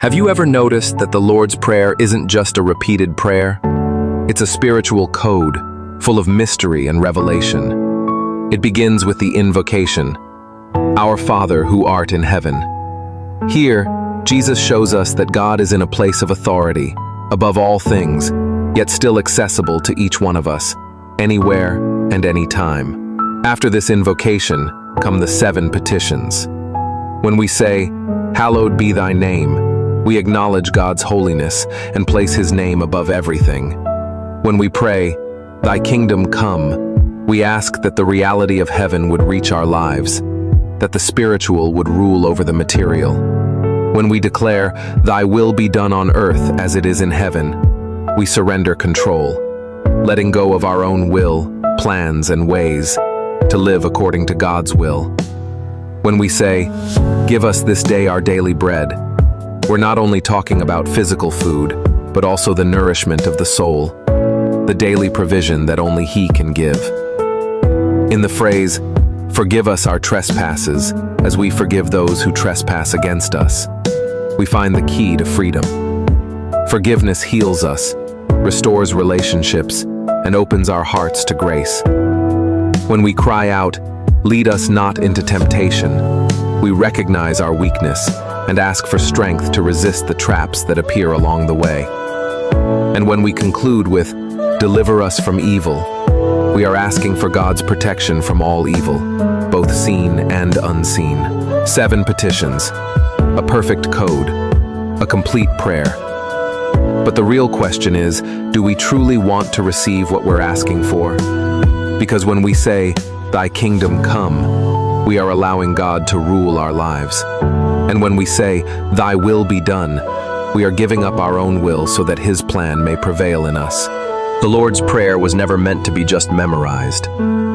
Have you ever noticed that the Lord's Prayer isn't just a repeated prayer? It's a spiritual code, full of mystery and revelation. It begins with the invocation, "Our Father who art in heaven." Here, Jesus shows us that God is in a place of authority, above all things, yet still accessible to each one of us, anywhere and any time. After this invocation come the 7 petitions. When we say, "Hallowed be thy name," we acknowledge God's holiness and place his name above everything. When we pray, "Thy kingdom come," we ask that the reality of heaven would reach our lives, that the spiritual would rule over the material. When we declare, "Thy will be done on earth as it is in heaven," we surrender control, letting go of our own will, plans, and ways to live according to God's will. When we say, "Give us this day our daily bread," we're not only talking about physical food, but also the nourishment of the soul, the daily provision that only He can give. In the phrase, "Forgive us our trespasses, as we forgive those who trespass against us," we find the key to freedom. Forgiveness heals us, restores relationships, and opens our hearts to grace. When we cry out, "Lead us not into temptation," we recognize our weakness and ask for strength to resist the traps that appear along the way. And when we conclude with, "Deliver us from evil," we are asking for God's protection from all evil, both seen and unseen. 7 petitions, a perfect code, a complete prayer. But the real question is, do we truly want to receive what we're asking for? Because when we say, "Thy kingdom come," we are allowing God to rule our lives. And when we say, "Thy will be done," we are giving up our own will so that His plan may prevail in us. The Lord's Prayer was never meant to be just memorized.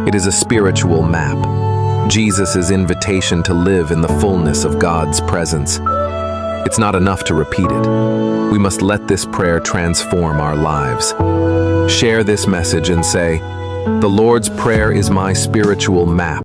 It is a spiritual map, Jesus' invitation to live in the fullness of God's presence. It's not enough to repeat it. We must let this prayer transform our lives. Share this message and say, "The Lord's Prayer is my spiritual map."